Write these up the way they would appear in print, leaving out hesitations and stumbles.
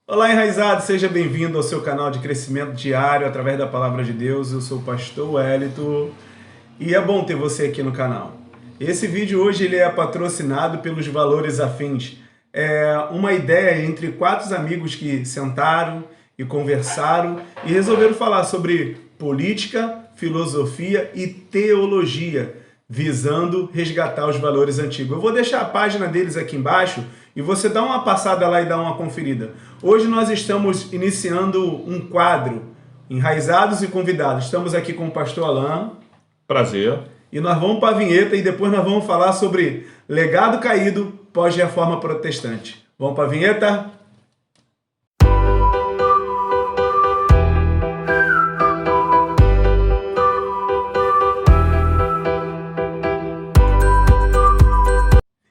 Olá, enraizado, seja bem-vindo ao seu canal de crescimento diário através da Palavra de Deus. Eu sou o pastor Wellington e é bom ter você aqui no canal. Esse vídeo hoje ele é patrocinado pelos Valores Afins. É uma ideia entre quatro amigos que sentaram e conversaram e resolveram falar sobre política, filosofia e teologia, visando resgatar os valores antigos. Eu vou deixar a página deles aqui embaixo e você dá uma passada lá e dá uma conferida. Hoje nós estamos iniciando um quadro, Enraizados e Convidados. Estamos aqui com o pastor Alain. Prazer. E nós vamos para a vinheta e depois nós vamos falar sobre legado caído pós-reforma protestante. Vamos para a vinheta?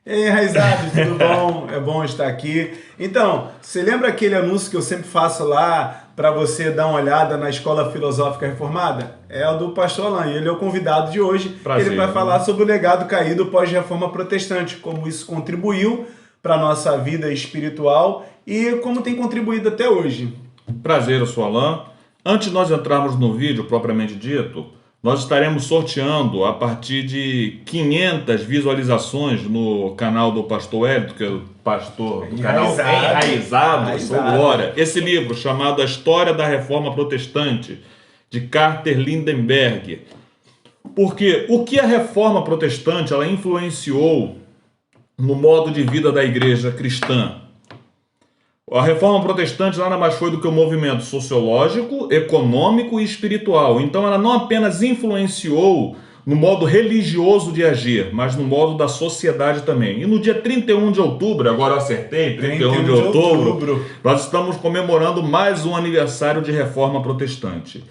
Enraizados, tudo bom? É bom estar aqui. Então, você lembra aquele anúncio que eu sempre faço lá para você dar uma olhada na Escola Filosófica Reformada? É o do pastor Alain, ele é o convidado de hoje. Prazer. Ele vai falar sobre o legado caído pós-reforma protestante, como isso contribuiu para a nossa vida espiritual e como tem contribuído até hoje. Prazer, eu sou Alain. Antes de nós entrarmos no vídeo propriamente dito, nós estaremos sorteando a partir de 500 visualizações no canal do pastor Wellington, que é o pastor do canal Enraizado, sou glória. Esse livro chamado A História da Reforma Protestante, de Carter Lindenberg. Porque o que a Reforma Protestante ela influenciou no modo de vida da igreja cristã? A Reforma Protestante nada mais foi do que um movimento sociológico, econômico e espiritual. Então ela não apenas influenciou no modo religioso de agir, mas no modo da sociedade também. E no dia 31 de outubro, agora eu acertei, 31 de outubro, nós estamos comemorando mais um aniversário de Reforma Protestante.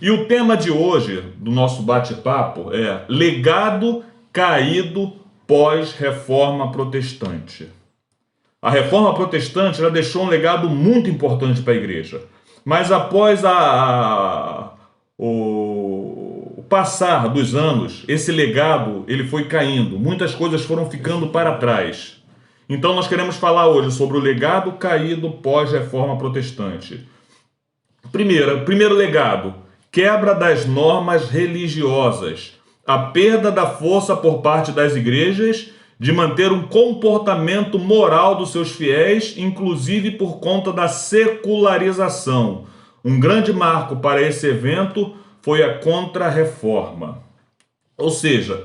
E o tema de hoje, do nosso bate-papo, é legado caído pós-Reforma Protestante. A Reforma Protestante ela deixou um legado muito importante para a igreja. Mas após o passar dos anos, esse legado ele foi caindo. Muitas coisas foram ficando para trás. Então nós queremos falar hoje sobre o legado caído pós-Reforma Protestante. Primeiro legado, quebra das normas religiosas. A perda da força por parte das igrejas de manter um comportamento moral dos seus fiéis, inclusive por conta da secularização. Um grande marco para esse evento foi a Contra-Reforma. Ou seja,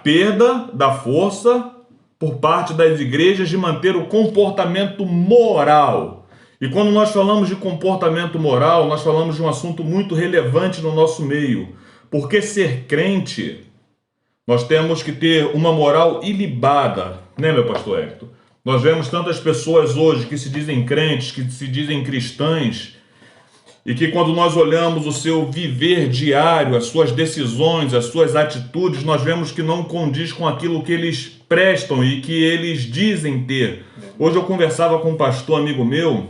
perda da força por parte das igrejas de manter o comportamento moral. E quando nós falamos de comportamento moral, nós falamos de um assunto muito relevante no nosso meio. Porque ser crente, nós temos que ter uma moral ilibada, né, meu pastor Hector? Nós vemos tantas pessoas hoje que se dizem crentes, que se dizem cristãs, e que quando nós olhamos o seu viver diário, as suas decisões, as suas atitudes, nós vemos que não condiz com aquilo que eles prestam e que eles dizem ter. Hoje eu conversava com um pastor amigo meu,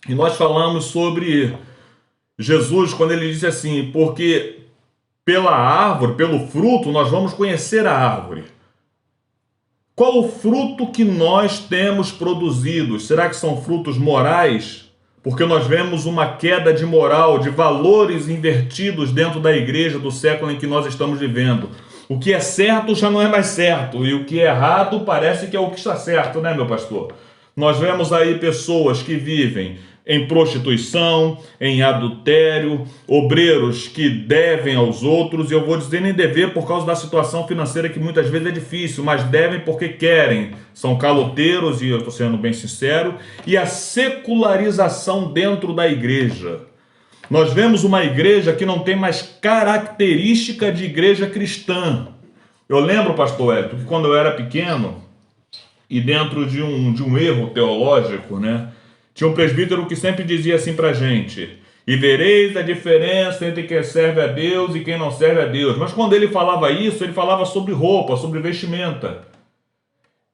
e nós falamos sobre Jesus, quando ele disse assim, porque pela árvore, pelo fruto, nós vamos conhecer a árvore. Qual o fruto que nós temos produzido? Será que são frutos morais? Porque nós vemos uma queda de moral, de valores invertidos dentro da igreja do século em que nós estamos vivendo. O que é certo já não é mais certo, e o que é errado parece que é o que está certo, né, meu pastor? Nós vemos aí pessoas que vivem em prostituição, em adultério, obreiros que devem aos outros, e eu vou dizer nem dever por causa da situação financeira que muitas vezes é difícil, mas devem porque querem, são caloteiros, e eu estou sendo bem sincero, e a secularização dentro da igreja. Nós vemos uma igreja que não tem mais característica de igreja cristã. Eu lembro, pastor Hélio, que quando eu era pequeno, e dentro de um erro teológico, né, tinha um presbítero que sempre dizia assim pra gente: e vereis a diferença entre quem serve a Deus e quem não serve a Deus. Mas quando ele falava isso, ele falava sobre roupa, sobre vestimenta.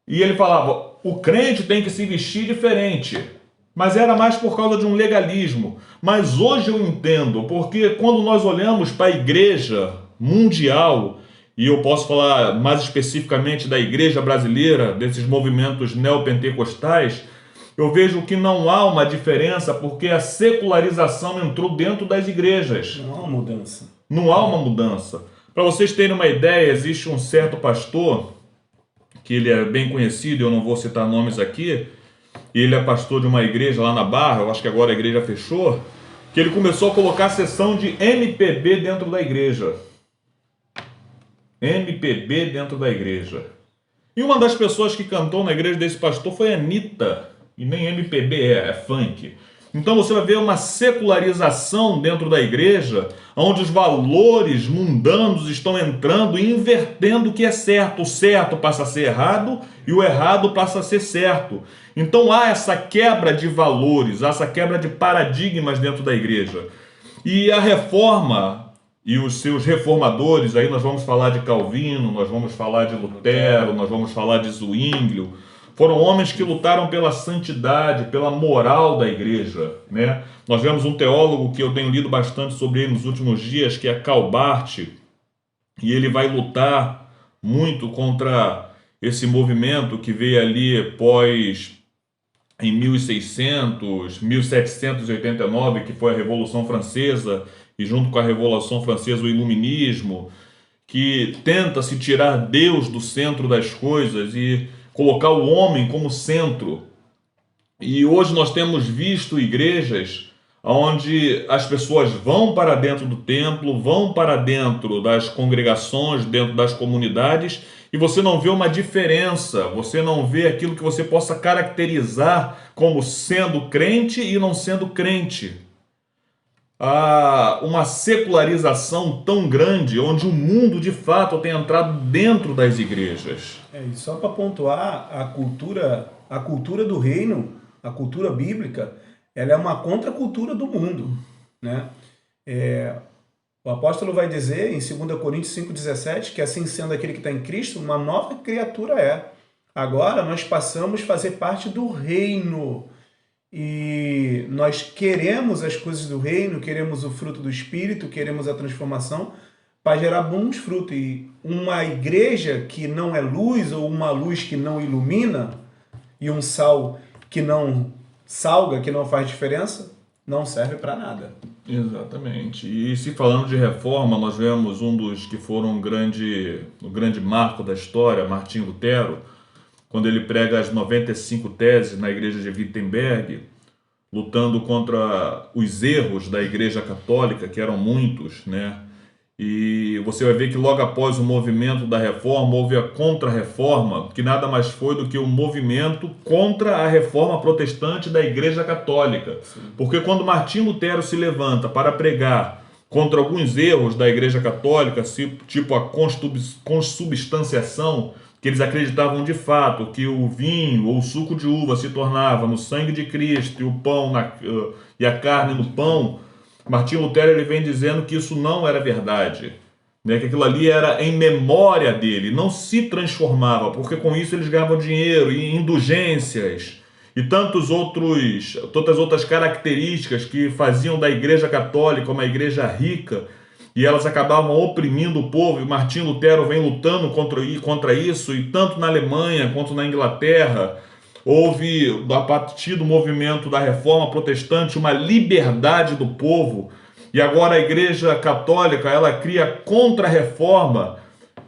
E ele falava, o crente tem que se vestir diferente. Mas era mais por causa de um legalismo. Mas hoje eu entendo, porque quando nós olhamos para a igreja mundial, e eu posso falar mais especificamente da igreja brasileira, desses movimentos neopentecostais, eu vejo que não há uma diferença porque a secularização entrou dentro das igrejas. Não há uma mudança. Não há uma mudança. Para vocês terem uma ideia, existe um certo pastor, que ele é bem conhecido, eu não vou citar nomes aqui, ele é pastor de uma igreja lá na Barra, eu acho que agora a igreja fechou, que ele começou a colocar a sessão de MPB dentro da igreja. MPB dentro da igreja. E uma das pessoas que cantou na igreja desse pastor foi a Anitta. E nem MPB é funk. Então você vai ver uma secularização dentro da igreja, onde os valores mundanos estão entrando e invertendo o que é certo. O certo passa a ser errado e o errado passa a ser certo. Então há essa quebra de valores, há essa quebra de paradigmas dentro da igreja. E a reforma e os seus reformadores, aí nós vamos falar de Calvino, nós vamos falar de Lutero, nós vamos falar de Zwinglio, foram homens que lutaram pela santidade, pela moral da igreja, né? Nós vemos um teólogo que eu tenho lido bastante sobre ele nos últimos dias, que é Karl Barth, e ele vai lutar muito contra esse movimento que veio ali em 1600, 1789, que foi a Revolução Francesa, e junto com a Revolução Francesa o Iluminismo, que tenta se tirar Deus do centro das coisas e colocar o homem como centro. E hoje nós temos visto igrejas onde as pessoas vão para dentro do templo, vão para dentro das congregações, dentro das comunidades, e você não vê uma diferença, você não vê aquilo que você possa caracterizar como sendo crente e não sendo crente. Há uma secularização tão grande, onde o mundo de fato tem entrado dentro das igrejas. E só para pontuar, a cultura do reino, a cultura bíblica, ela é uma contracultura do mundo, né? O apóstolo vai dizer em 2 Coríntios 5,17 que assim sendo aquele que está em Cristo, uma nova criatura é. Agora nós passamos a fazer parte do reino. E nós queremos as coisas do reino, queremos o fruto do Espírito, queremos a transformação para gerar bons frutos. E uma igreja que não é luz, ou uma luz que não ilumina, e um sal que não salga, que não faz diferença, não serve para nada. Exatamente. E se falando de reforma, nós vemos um dos que foram o grande marco da história, Martinho Lutero, quando ele prega as 95 teses na igreja de Wittenberg, lutando contra os erros da igreja católica, que eram muitos, né? E você vai ver que logo após o movimento da reforma, houve a contra-reforma, que nada mais foi do que um movimento contra a reforma protestante da igreja católica. Sim. Porque quando Martinho Lutero se levanta para pregar contra alguns erros da igreja católica, tipo a consubstanciação, que eles acreditavam de fato que o vinho ou o suco de uva se tornava no sangue de Cristo e o pão e a carne no pão, Martinho Lutero ele vem dizendo que isso não era verdade, né? Que aquilo ali era em memória dele, não se transformava, porque com isso eles ganhavam dinheiro e indulgências e tantas outras características que faziam da igreja católica uma igreja rica, e elas acabavam oprimindo o povo, e Martinho Lutero vem lutando contra isso, e tanto na Alemanha quanto na Inglaterra, houve, a partir do movimento da Reforma Protestante, uma liberdade do povo, e agora a Igreja Católica, ela cria a Contra-Reforma,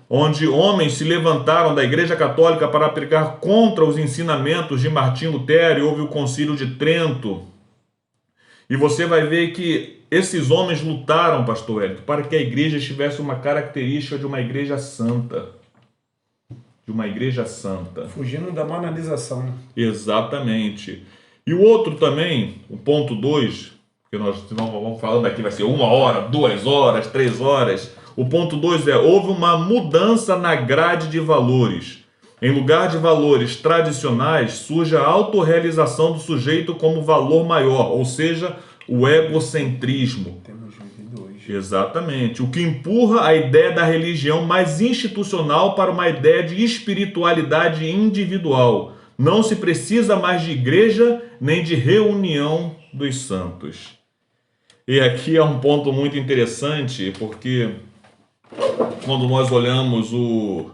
onde homens se levantaram da Igreja Católica para pregar contra os ensinamentos de Martinho Lutero, e houve o Concílio de Trento, e você vai ver que esses homens lutaram, pastor Hélio, para que a igreja tivesse uma característica de uma igreja santa. De uma igreja santa. Fugindo da banalização. Exatamente. E o outro também, o ponto 2, que nós vamos falando aqui, vai ser 1 hora, 2 horas, 3 horas. O ponto 2 houve uma mudança na grade de valores. Em lugar de valores tradicionais, surge a autorrealização do sujeito como valor maior, ou seja, o egocentrismo. Temos vivido hoje. Exatamente. O que empurra a ideia da religião mais institucional para uma ideia de espiritualidade individual. Não se precisa mais de igreja nem de reunião dos santos. E aqui é um ponto muito interessante, porque quando nós olhamos o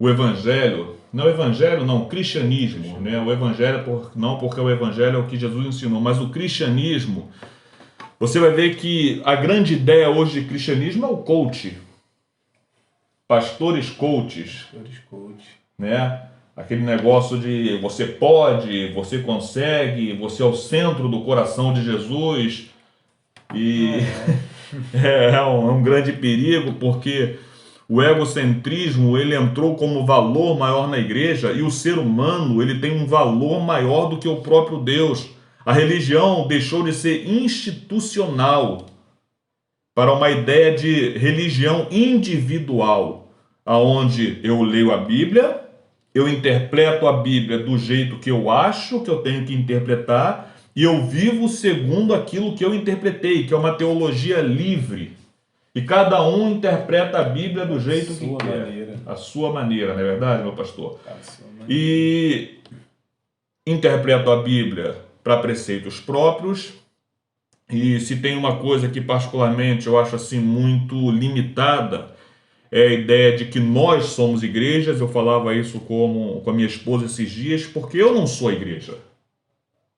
Evangelho, Não evangelho, não, cristianismo, né? O evangelho, não porque o evangelho é o que Jesus ensinou, mas o cristianismo, você vai ver que a grande ideia hoje de cristianismo é o coach. Pastores coaches. Pastores coach. Né? Aquele negócio de você pode, você consegue, você é o centro do coração de Jesus. E é um grande perigo, porque o egocentrismo ele entrou como valor maior na igreja, e o ser humano ele tem um valor maior do que o próprio Deus. A religião deixou de ser institucional para uma ideia de religião individual, aonde eu leio a Bíblia, eu interpreto a Bíblia do jeito que eu acho que eu tenho que interpretar, e eu vivo segundo aquilo que eu interpretei, que é uma teologia livre. E cada um interpreta a Bíblia do jeito que quer. A sua maneira, não é verdade, meu pastor? E interpreto a Bíblia para preceitos próprios. E se tem uma coisa que particularmente eu acho assim muito limitada, é a ideia de que nós somos igrejas. Eu falava isso com a minha esposa esses dias, porque eu não sou igreja.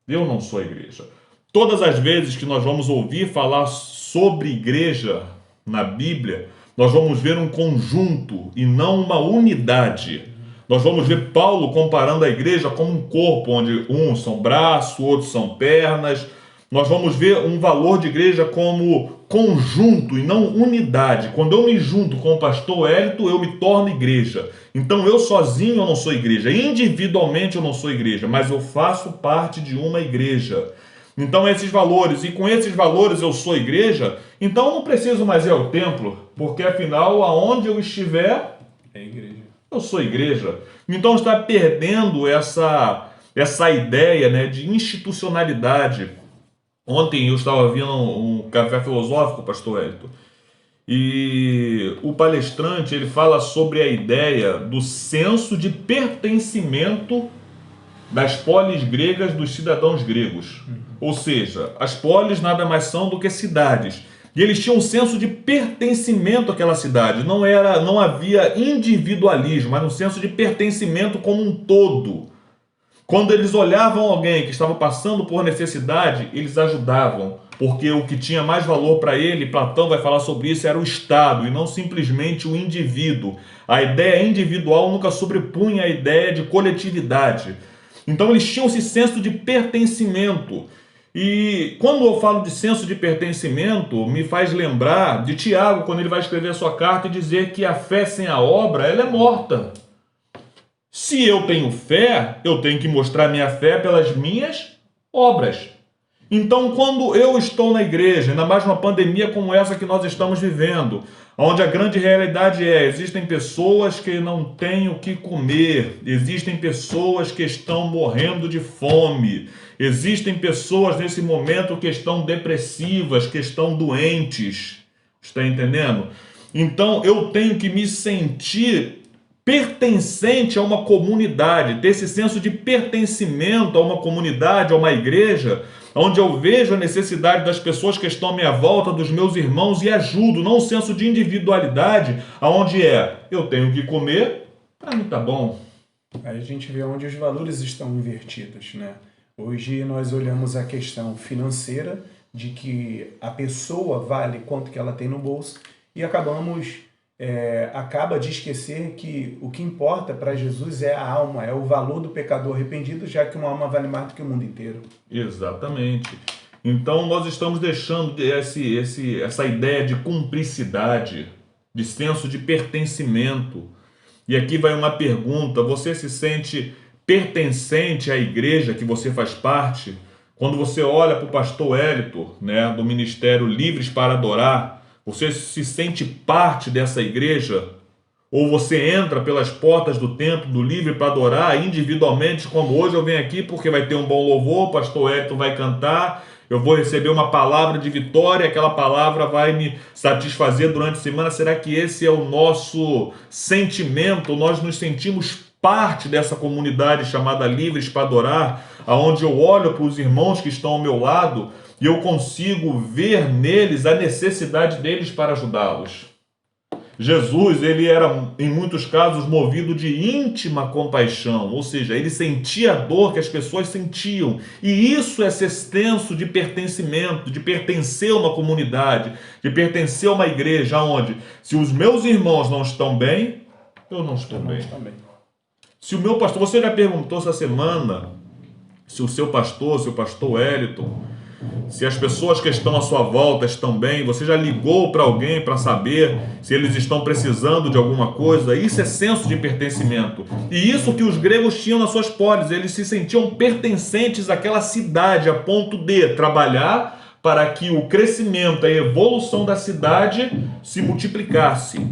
Eu não sou igreja. Todas as vezes que nós vamos ouvir falar sobre igreja na Bíblia, nós vamos ver um conjunto e não uma unidade. Nós vamos ver Paulo comparando a igreja como um corpo, onde uns são braços, outros são pernas. Nós vamos ver um valor de igreja como conjunto e não unidade. Quando eu me junto com o pastor Hélito, eu me torno igreja. Então eu sozinho eu não sou igreja, individualmente eu não sou igreja, mas eu faço parte de uma igreja. Então esses valores, e com esses valores eu sou igreja, então eu não preciso mais ir ao templo, porque afinal aonde eu estiver, é igreja. Eu sou igreja. Então está perdendo essa ideia, né, de institucionalidade. Ontem eu estava vendo um café filosófico, pastor Hélito, e o palestrante ele fala sobre a ideia do senso de pertencimento das polis gregas, dos cidadãos gregos. Ou seja, as polis nada mais são do que cidades. E eles tinham um senso de pertencimento àquela cidade. Não havia individualismo, mas um senso de pertencimento como um todo. Quando eles olhavam alguém que estava passando por necessidade, eles ajudavam. Porque o que tinha mais valor para ele, Platão vai falar sobre isso, era o Estado e não simplesmente o indivíduo. A ideia individual nunca sobrepunha a ideia de coletividade. Então eles tinham esse senso de pertencimento. E quando eu falo de senso de pertencimento, me faz lembrar de Tiago, quando ele vai escrever a sua carta e dizer que a fé sem a obra, ela é morta. Se eu tenho fé, eu tenho que mostrar minha fé pelas minhas obras. Então, quando eu estou na igreja, ainda mais numa pandemia como essa que nós estamos vivendo, onde a grande realidade existem pessoas que não têm o que comer, existem pessoas que estão morrendo de fome, existem pessoas nesse momento que estão depressivas, que estão doentes, está entendendo? Então, eu tenho que me sentir pertencente a uma comunidade, ter esse senso de pertencimento a uma comunidade, a uma igreja, onde eu vejo a necessidade das pessoas que estão à minha volta, dos meus irmãos, e ajudo, não um senso de individualidade, aonde eu tenho que comer, para mim tá bom. Aí a gente vê onde os valores estão invertidos, né? Hoje nós olhamos a questão financeira, de que a pessoa vale quanto que ela tem no bolso, e acaba de esquecer que o que importa para Jesus é a alma, é o valor do pecador arrependido, já que uma alma vale mais do que o mundo inteiro. Exatamente. Então nós estamos deixando essa ideia de cumplicidade, de senso de pertencimento. E aqui vai uma pergunta: você se sente pertencente à igreja que você faz parte? Quando você olha para o pastor Hélito, né, do Ministério Livres para Adorar, você se sente parte dessa igreja? Ou você entra pelas portas do templo do Livre para Adorar individualmente, como hoje eu venho aqui porque vai ter um bom louvor, o pastor Hélito vai cantar, eu vou receber uma palavra de vitória, aquela palavra vai me satisfazer durante a semana? Será que esse é o nosso sentimento? Nós nos sentimos parte dessa comunidade chamada Livres para Adorar, aonde eu olho para os irmãos que estão ao meu lado e eu consigo ver neles a necessidade deles para ajudá-los. Jesus, ele era, em muitos casos, movido de íntima compaixão, ou seja, ele sentia a dor que as pessoas sentiam. E isso é esse senso de pertencimento, de pertencer a uma comunidade, de pertencer a uma igreja, onde, se os meus irmãos não estão bem, eu não estou bem. Se o meu pastor, você já perguntou essa semana, se o seu pastor Wellington, se as pessoas que estão à sua volta estão bem, você já ligou para alguém para saber se eles estão precisando de alguma coisa? Isso é senso de pertencimento. E isso que os gregos tinham nas suas polis, eles se sentiam pertencentes àquela cidade, a ponto de trabalhar para que o crescimento, a evolução da cidade se multiplicasse.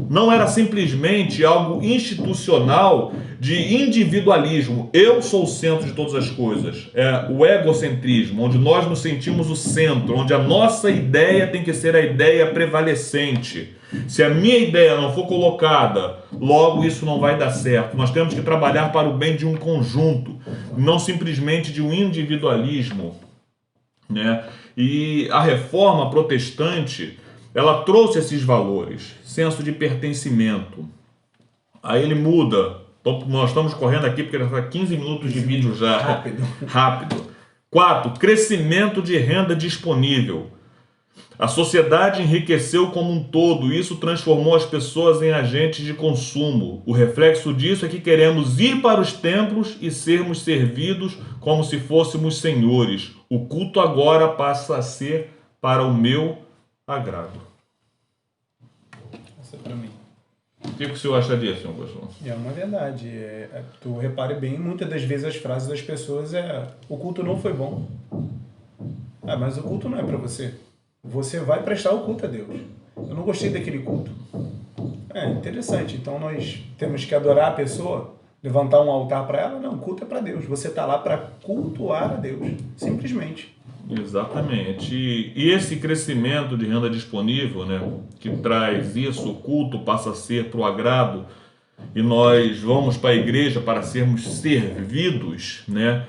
Não era simplesmente algo institucional de individualismo. Eu sou o centro de todas as coisas. É o egocentrismo, onde nós nos sentimos o centro, onde a nossa ideia tem que ser a ideia prevalecente. Se a minha ideia não for colocada, logo isso não vai dar certo. Nós temos que trabalhar para o bem de um conjunto, não simplesmente de um individualismo, né? E a reforma protestante, ela trouxe esses valores, senso de pertencimento. Aí ele muda. Nós estamos correndo aqui porque já está 15 minutos de vídeo já. Rápido. 4. Crescimento de renda disponível. A sociedade enriqueceu como um todo. Isso transformou as pessoas em agentes de consumo. O reflexo disso é que queremos ir para os templos e sermos servidos como se fôssemos senhores. O culto agora passa a ser para o meu agrado. Essa é para mim. O que o senhor acha disso, senhor pastor? É uma verdade. Tu repare bem, muitas das vezes as frases das pessoas o culto não foi bom. Mas o culto não é para você. Você vai prestar o culto a Deus. Eu não gostei daquele culto. Interessante. Então nós temos que adorar a pessoa, levantar um altar para ela? Não, o culto é para Deus. Você está lá para cultuar a Deus. Simplesmente. Exatamente. E esse crescimento de renda disponível, né, que traz isso, o culto passa a ser para o agrado, e nós vamos para a igreja para sermos servidos, né?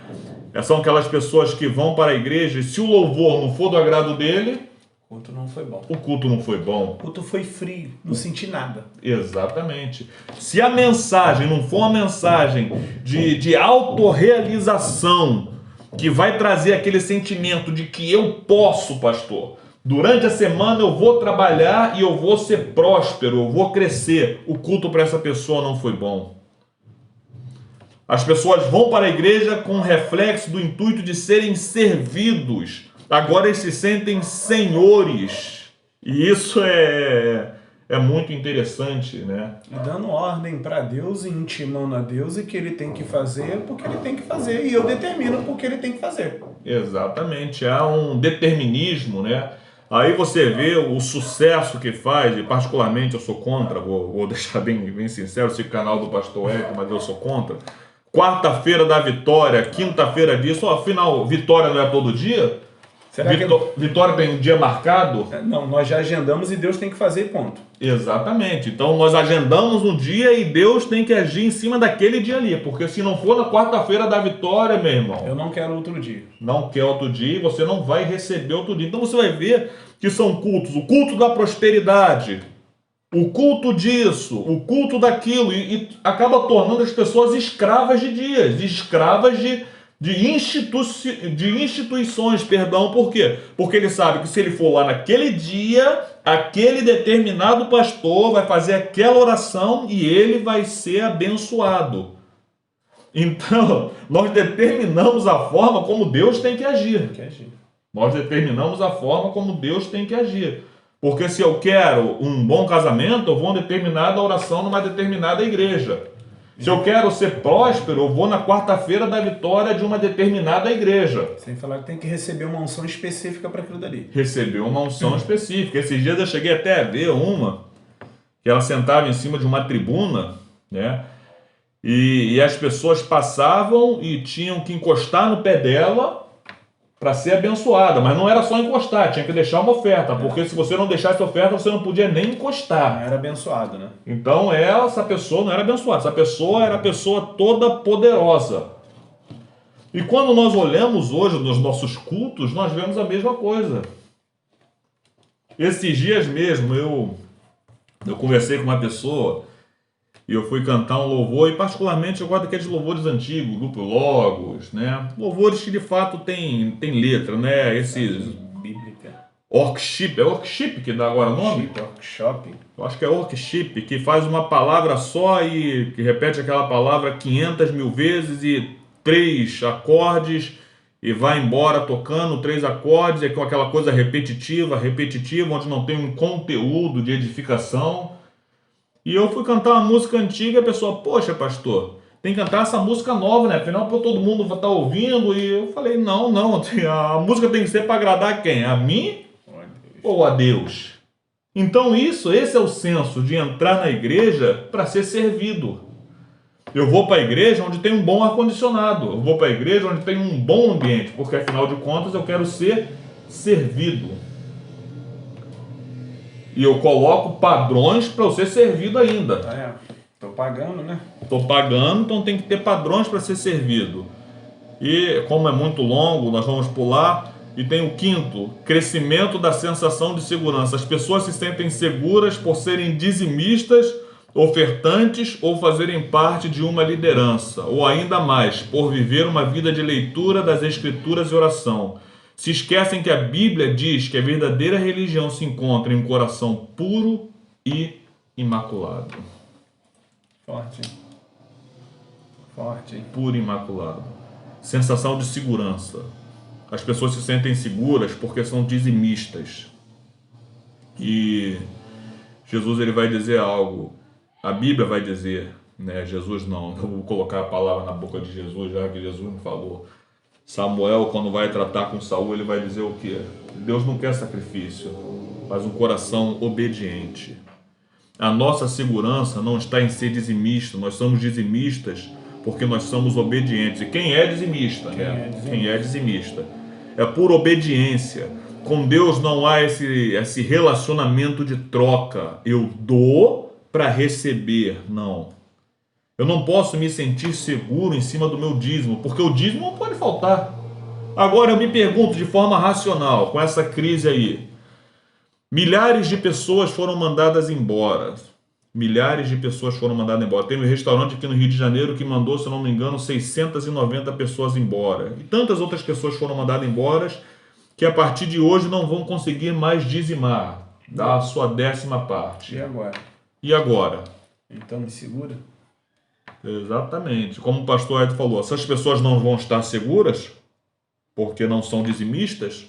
São aquelas pessoas que vão para a igreja e se o louvor não for do agrado dele, o culto não foi bom. O culto não foi bom. O culto foi frio, não senti nada. Exatamente. Se a mensagem não for uma mensagem de autorrealização, que vai trazer aquele sentimento de que eu posso, pastor. Durante a semana eu vou trabalhar e eu vou ser próspero, eu vou crescer. O culto para essa pessoa não foi bom. As pessoas vão para a igreja com o reflexo do intuito de serem servidos. Agora eles se sentem senhores. E isso é muito interessante, né? E dando ordem para Deus e intimando a Deus e que ele tem que fazer porque ele tem que fazer. E eu determino porque ele tem que fazer. Exatamente. Há um determinismo, né? Aí você vê o sucesso que faz, e particularmente eu sou contra, vou deixar bem sincero, esse canal do pastor Eco, mas eu sou contra. Quarta-feira da vitória, quinta-feira disso, afinal, vitória não é todo dia? Vitória tem um dia marcado? Não, nós já agendamos e Deus tem que fazer, ponto. Exatamente. Então nós agendamos um dia e Deus tem que agir em cima daquele dia ali. Porque se não for na quarta-feira da vitória, meu irmão... Eu não quero outro dia. Não quer outro dia e você não vai receber outro dia. Então você vai ver que são cultos. O culto da prosperidade, o culto disso, o culto daquilo. E acaba tornando as pessoas escravas de dias, escravas de instituições, perdão, por quê? Porque ele sabe que se ele for lá naquele dia, aquele determinado pastor vai fazer aquela oração e ele vai ser abençoado. Então, nós determinamos a forma como Deus tem que agir. Nós determinamos a forma como Deus tem que agir. Porque se eu quero um bom casamento, eu vou a uma determinada oração numa determinada igreja. Se eu quero ser próspero, eu vou na quarta-feira da vitória de uma determinada igreja. Sem falar que tem que receber uma unção específica para aquilo dali. Receber uma unção específica. Esses dias eu cheguei até a ver uma, que ela sentava em cima de uma tribuna, né? E as pessoas passavam e tinham que encostar no pé dela para ser abençoada. Mas não era só encostar, tinha que deixar uma oferta. Porque se você não deixasse a oferta, você não podia nem encostar. Não era abençoado, né? Então essa pessoa não era abençoada. Essa pessoa era a pessoa toda poderosa. E quando nós olhamos hoje nos nossos cultos, nós vemos a mesma coisa. Esses dias mesmo eu Eu conversei com uma pessoa e eu fui cantar um louvor, e particularmente eu gosto daqueles louvores antigos, Grupo Logos, né? Louvores que de fato tem letra, né? Esses Bíblica. worship, é worship que dá agora o nome? Workshop. Eu acho que é worship, que faz uma palavra só e que repete aquela palavra 500 mil vezes e 3 acordes e vai embora tocando 3 acordes, é com aquela coisa repetitiva, onde não tem um conteúdo de edificação. E eu fui cantar uma música antiga e a pessoa, poxa, pastor, tem que cantar essa música nova, né? Afinal, todo mundo vai estar ouvindo. E eu falei, não, a música tem que ser para agradar quem? A mim ou a Deus? Então esse é o senso de entrar na igreja para ser servido. Eu vou para a igreja onde tem um bom ar-condicionado. Eu vou para a igreja onde tem um bom ambiente, porque afinal de contas eu quero ser servido. E eu coloco padrões para eu ser servido ainda. Tô pagando, né? Tô pagando, então tem que ter padrões para ser servido. E como é muito longo, nós vamos pular. E tem o quinto, crescimento da sensação de segurança. As pessoas se sentem seguras por serem dizimistas, ofertantes ou fazerem parte de uma liderança. Ou ainda mais, por viver uma vida de leitura das Escrituras e oração. Se esquecem que a Bíblia diz que a verdadeira religião se encontra em um coração puro e imaculado. Forte. Puro e imaculado. Sensação de segurança. As pessoas se sentem seguras porque são dizimistas. E Jesus ele vai dizer algo. A Bíblia vai dizer, né? Jesus não. Eu vou colocar a palavra na boca de Jesus, já que Jesus me falou. Samuel, quando vai tratar com Saul, ele vai dizer o quê? Deus não quer sacrifício, mas um coração obediente. A nossa segurança não está em ser dizimista. Nós somos dizimistas porque nós somos obedientes. E quem é dizimista? Quem é dizimista? É por obediência. Com Deus não há esse relacionamento de troca. Eu dou para receber. Não. Eu não posso me sentir seguro em cima do meu dízimo, porque o dízimo não pode faltar. Agora eu me pergunto de forma racional, com essa crise aí. Milhares de pessoas foram mandadas embora. Tem um restaurante aqui no Rio de Janeiro que mandou, se eu não me engano, 690 pessoas embora. E tantas outras pessoas foram mandadas embora que a partir de hoje não vão conseguir mais dizimar, dar a sua 10ª parte. E agora? Então me segura? Exatamente. Como o pastor Ed falou, essas pessoas não vão estar seguras porque não são dizimistas.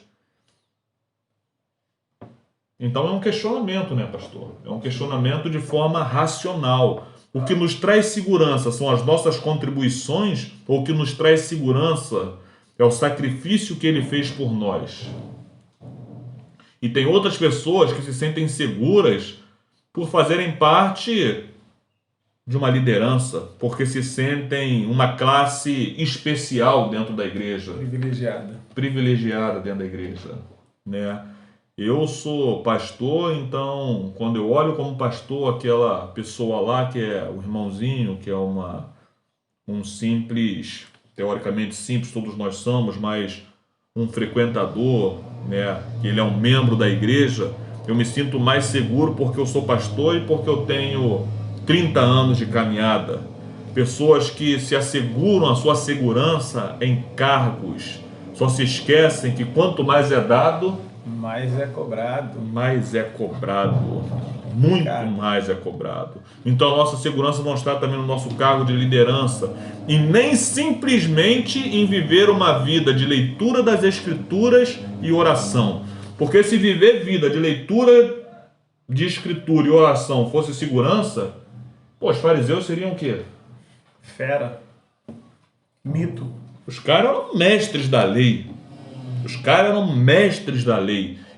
Então é um questionamento, né, pastor? É um questionamento de forma racional. O que nos traz segurança são as nossas contribuições, ou o que nos traz segurança é o sacrifício que ele fez por nós. E tem outras pessoas que se sentem seguras por fazerem parte de uma liderança, porque se sentem uma classe especial dentro da igreja. Privilegiada dentro da igreja, né? Eu sou pastor, então quando eu olho como pastor aquela pessoa lá que é o irmãozinho, que é um simples, teoricamente simples, todos nós somos, mas um frequentador, né? Que ele é um membro da igreja, eu me sinto mais seguro porque eu sou pastor e porque eu tenho 30 anos de caminhada. Pessoas que se asseguram a sua segurança em cargos, só se esquecem que quanto mais é dado, mais é cobrado. Muito mais é cobrado. Então a nossa segurança não está também no nosso cargo de liderança e nem simplesmente em viver uma vida de leitura das Escrituras e oração. Porque se viver vida de leitura de Escritura e oração fosse segurança, os fariseus seriam o quê? Fera. Mito. Os caras eram mestres da lei.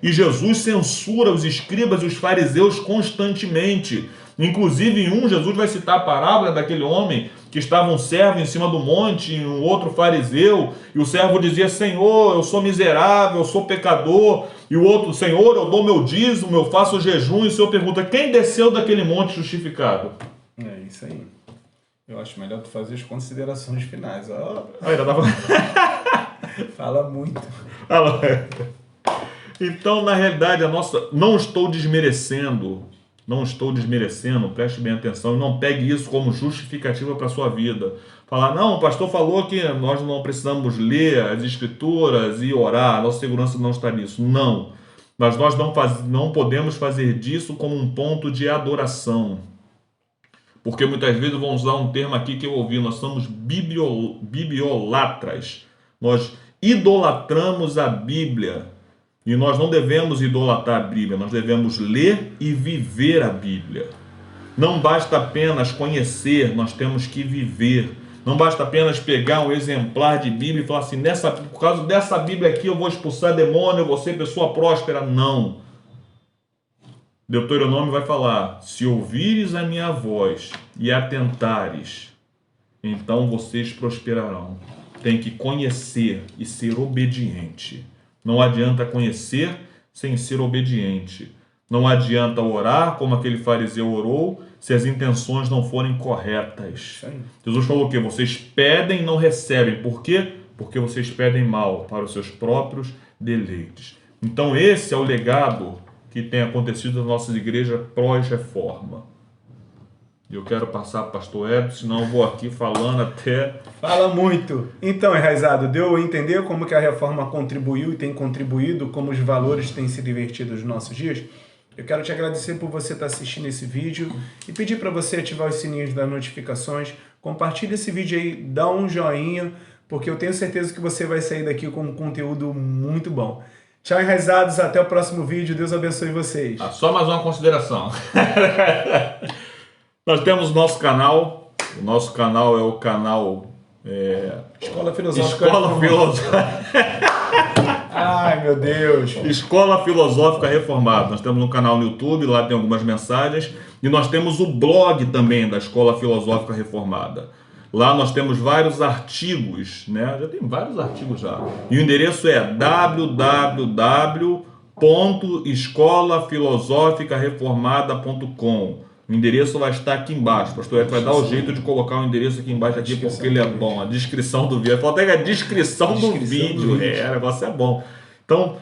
E Jesus censura os escribas e os fariseus constantemente. Inclusive, em Jesus vai citar a parábola daquele homem que estava um servo em cima do monte e um outro fariseu. E o servo dizia, Senhor, eu sou miserável, eu sou pecador. E o outro, Senhor, eu dou meu dízimo, eu faço jejum. E o Senhor pergunta, quem desceu daquele monte justificado? É isso aí. Eu acho melhor tu fazer as considerações finais. Ainda dava... Fala muito. Então, na realidade, não estou desmerecendo Não estou desmerecendo, preste bem atenção e não pegue isso como justificativa para a sua vida. Falar, não, o pastor falou que nós não precisamos ler as escrituras e orar, nossa segurança não está nisso. Não, mas nós não podemos fazer disso como um ponto de adoração. Porque muitas vezes vão usar um termo aqui que eu ouvi, nós somos bibliolatras. Nós idolatramos a Bíblia. E nós não devemos idolatrar a Bíblia, nós devemos ler e viver a Bíblia. Não basta apenas conhecer, nós temos que viver. Não basta apenas pegar um exemplar de Bíblia e falar assim, por causa dessa Bíblia aqui eu vou expulsar demônio, eu vou ser pessoa próspera. Não. Deuteronômio vai falar, se ouvires a minha voz e atentares, então vocês prosperarão. Tem que conhecer e ser obediente. Não adianta conhecer sem ser obediente. Não adianta orar como aquele fariseu orou se as intenções não forem corretas. Jesus falou o quê? Vocês pedem e não recebem. Por quê? Porque vocês pedem mal para os seus próprios deleites. Então esse é o legado que tem acontecido nas nossas igrejas pós-reforma. Eu quero passar para o pastor Edson, senão eu vou aqui falando até... Fala muito. Então, Enraizado, deu a entender como que a reforma contribuiu e tem contribuído, como os valores têm sido invertidos nos nossos dias? Eu quero te agradecer por você estar assistindo esse vídeo e pedir para você ativar os sininhos das notificações. Compartilhe esse vídeo aí, dá um joinha, porque eu tenho certeza que você vai sair daqui com um conteúdo muito bom. Tchau, Enraizados, até o próximo vídeo. Deus abençoe vocês. Só mais uma consideração. Nós temos nosso canal. O nosso canal é o canal... Escola Filosófica. Escola Filosófica. Ai, meu Deus. Escola Filosófica Reformada. Nós temos um canal no YouTube, lá tem algumas mensagens. E nós temos o blog também da Escola Filosófica Reformada. Lá nós temos vários artigos, né? Já tem vários artigos já. E o endereço é www.escolafilosoficareformada.com. O endereço vai estar aqui embaixo. O pastor Edson vai dar o jeito de colocar o endereço aqui embaixo aqui, porque ele é bom. A descrição do vídeo. Falta a descrição do vídeo. O negócio é bom. Então,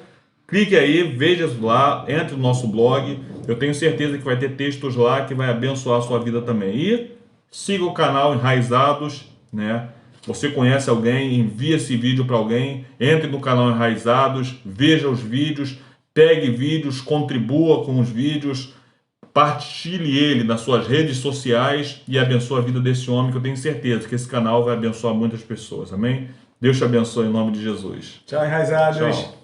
clique aí, veja lá, entre no nosso blog. Eu tenho certeza que vai ter textos lá que vai abençoar a sua vida também. E siga o canal Enraizados, né? Você conhece alguém, envie esse vídeo para alguém, entre no canal Enraizados, veja os vídeos, pegue vídeos, contribua com os vídeos, partilhe ele nas suas redes sociais e abençoe a vida desse homem, que eu tenho certeza que esse canal vai abençoar muitas pessoas, amém? Deus te abençoe em nome de Jesus. Tchau, Enraizados. Tchau.